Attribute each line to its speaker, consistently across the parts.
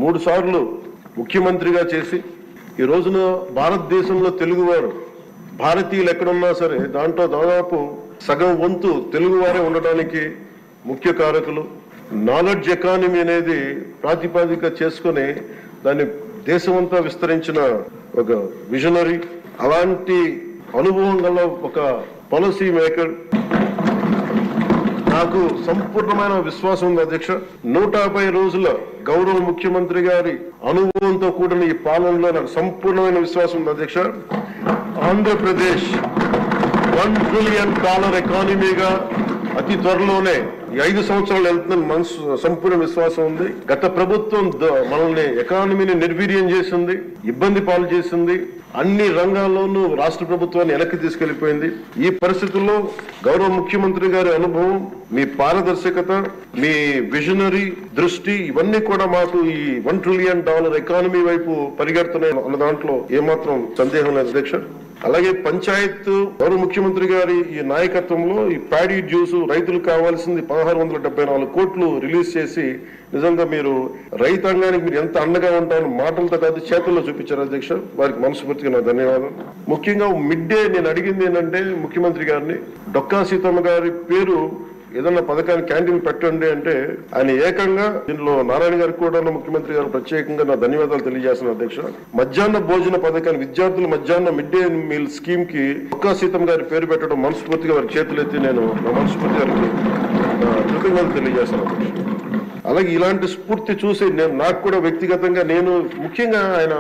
Speaker 1: 3 సార్లు ముఖ్యమంత్రిగా చేసి ఈ రోజున భారతదేశంలో తెలుగువారు భారతీయులు ఎక్కడున్నా సరే దాంట్లో దాదాపు సగం వంతు తెలుగువారే ఉండటానికి ముఖ్య కారకులు. నాలెడ్జ్ ఎకానమీ అనేది ప్రాతిపదిక చేసుకుని దాన్ని దేశమంతా విస్తరించిన ఒక విజనరీ, అలాంటి అనుభవం గల ఒక పాలసీ మేకర్. నాకు సంపూర్ణమైన విశ్వాసం ఉంది అధ్యక్ష. 150 రోజుల గౌరవ ముఖ్యమంత్రి గారి అనుభవంతో కూడిన ఈ పాలనలో నాకు సంపూర్ణమైన విశ్వాసం ఉంది అధ్యక్ష. ఆంధ్రప్రదేశ్ $1 ట్రిలియన్ ఎకానమీగా అతి త్వరలోనే ఈ 5 సంవత్సరాలు వెళ్తుందని మనసు సంపూర్ణ విశ్వాసం ఉంది. గత ప్రభుత్వం మనల్ని ఎకానమీని నిర్వీర్యం చేసింది, ఇబ్బంది పాలు చేసింది, అన్ని రంగాల్లోనూ రాష్ట్ర ప్రభుత్వాన్ని వెనక్కి తీసుకెళ్లిపోయింది. ఈ పరిస్థితుల్లో గౌరవ ముఖ్యమంత్రి గారి అనుభవం, మీ పారదర్శకత, మీ విజనరీ దృష్టి ఇవన్నీ కూడా మాకు ఈ $1 ట్రిలియన్ ఎకానమీ వైపు పరిగెడుతున్నాయి అన్న దాంట్లో ఏమాత్రం సందేహం లేదు అధ్యక్ష. అలాగే పంచాయత్ గౌరవ ముఖ్యమంత్రి గారి ఈ నాయకత్వంలో ఈ ప్యాడీ డ్యూస్ రైతులకు కావాల్సింది 1674 కోట్లు రిలీజ్ చేసి నిజంగా మీరు రైతాంగానికి మీరు ఎంత అండగా ఉంటారని మాటలతో కాదు చేతుల్లో చూపించారు అధ్యక్ష. వారికి మనస్ఫూర్తిగా నా ధన్యవాదాలు. ముఖ్యంగా మిడ్ డే నేను అడిగింది ఏంటంటే ముఖ్యమంత్రి గారిని, డొక్కా సీతమ్మ గారి పేరు ఏదన్నా పథకాన్ని క్యాంటీన్ పెట్టండి అంటే ఆయన ఏకంగా దీనిలో నారాయణ గారికి కూడా ముఖ్యమంత్రి గారు ప్రత్యేకంగా నా ధన్యవాదాలు తెలియజేస్తున్నాను అధ్యక్ష. మధ్యాహ్న భోజన పథకాన్ని విద్యార్థులు మధ్యాహ్న మిడ్ డే మీల్ స్కీమ్ కి డొక్కా సీతమ్మ గారి పేరు పెట్టడం మనస్ఫూర్తిగా వారి చేతులెత్తి నేను నా మనస్ఫూర్తి గారికి కృతజ్ఞతలు తెలియజేస్తున్నాను అధ్యక్ష. అలాగే ఇలాంటి స్ఫూర్తి చూసి నాకు కూడా వ్యక్తిగతంగా నేను ముఖ్యంగా ఆయన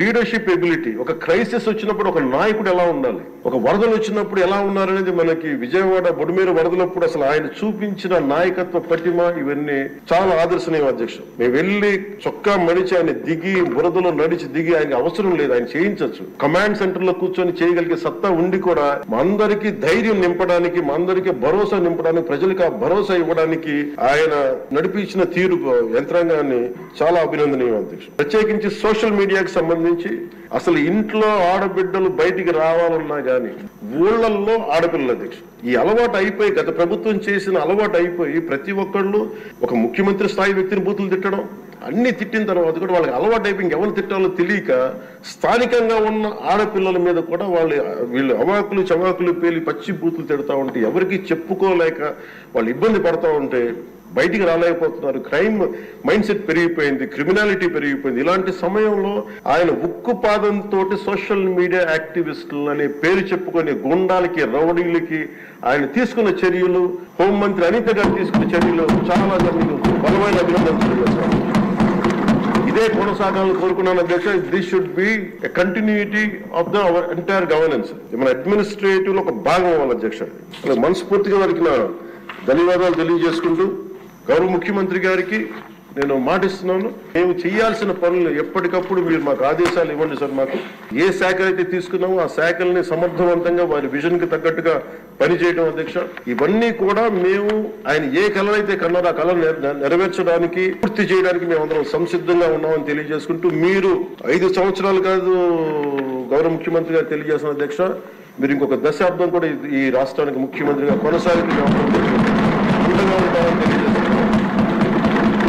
Speaker 1: లీడర్షిప్ ఎబిలిటీ, ఒక క్రైసిస్ వచ్చినప్పుడు ఒక నాయకుడు ఎలా ఉండాలి, ఒక వరదలు వచ్చినప్పుడు ఎలా ఉన్నారనేది మనకి విజయవాడ బొడిమేరు వరదలప్పుడు అసలు ఆయన చూపించిన నాయకత్వ పటిమ ఇవన్నీ చాలా ఆదర్శనీయం అధ్యక్ష. మేము వెళ్ళి చొక్కా మడిచి ఆయన దిగి బురదలో నడిచి దిగి ఆయన అవసరం లేదు, ఆయన చేయించవచ్చు. కమాండ్ సెంటర్ లో కూర్చొని చేయగలిగే సత్తా ఉండి కూడా మా అందరికీ ధైర్యం నింపడానికి, మా అందరికీ భరోసా నింపడానికి, ప్రజలకు ఆ భరోసా ఇవ్వడానికి ఆయన నడిపించిన తీరు యంత్రాంగాన్ని చాలా అభినందనీయం అధ్యక్ష. ప్రత్యేకించి సోషల్ మీడియాకి సంబంధించి అసలు ఇంట్లో ఆడబిడ్డలు బయటికి రావాలన్నా గానీ ఊళ్ళల్లో ఆడపిల్లల అధ్యక్ష ఈ అలవాటు అయిపోయి, గత ప్రభుత్వం చేసిన అలవాటు అయిపోయి ప్రతి ఒక్కళ్ళు ఒక ముఖ్యమంత్రి స్థాయి వ్యక్తిని బూతులు తిట్టడం, అన్ని తిట్టిన తర్వాత కూడా వాళ్ళకి అలవాటు అయిపోయి ఇంకెవరు తిట్టాలో తెలియక స్థానికంగా ఉన్న ఆడపిల్లల మీద కూడా వీళ్ళు అవాకులు చవాకులు పేలి పచ్చి బూతులు తిడతా ఉంటే ఎవరికి చెప్పుకోలేక వాళ్ళు ఇబ్బంది పడతా ఉంటే బయటికి రాలేకపోతున్నారు. క్రైమ్ మైండ్ సెట్ పెరిగిపోయింది, క్రిమినాలిటీ పెరిగిపోయింది. ఇలాంటి సమయంలో ఆయన ఉక్కుపాదంతో సోషల్ మీడియా యాక్టివిస్టులు అనే పేరు చెప్పుకొని గుండాలకి రౌడీలకి ఆయన తీసుకున్న చర్యలు, హోంమంత్రి అనిత గారు తీసుకున్న చర్యలు చాలా బలమైన అభినందనలు. ఇదే కొనసాగాలని కోరుకున్నాను అధ్యక్ష. This should be a continuity of the our entire governance. మన అడ్మినిస్ట్రేటివ్ లో ఒక భాగం అవ్వాలి అధ్యక్ష. మనస్ఫూర్తిగా వారికి నా ధన్యవాదాలు తెలియజేసుకుంటూ గౌరవ ముఖ్యమంత్రి గారికి నేను మాటిస్తున్నాను, మేము చేయాల్సిన పనులు ఎప్పటికప్పుడు మీరు మాకు ఆదేశాలు ఇవ్వండి సార్. మాకు ఏ శాఖ అయితే తీసుకున్నామో ఆ శాఖల్ని సమర్థవంతంగా వారి విజన్ కి తగ్గట్టుగా పనిచేయడం అధ్యక్ష. ఇవన్నీ కూడా మేము ఆయన ఏ కళనైతే కన్నారో ఆ కళను నెరవేర్చడానికి పూర్తి చేయడానికి మేము అందరం సంసిద్ధంగా ఉన్నామని తెలియజేసుకుంటూ, మీరు 5 సంవత్సరాలు కాదు గౌరవ ముఖ్యమంత్రి గారు తెలియజేస్తున్న అధ్యక్ష, మీరు ఇంకొక దశాబ్దం కూడా ఈ రాష్ట్రానికి ముఖ్యమంత్రిగా కొనసాగి ఉంటామని తెలియజేస్తున్నారు.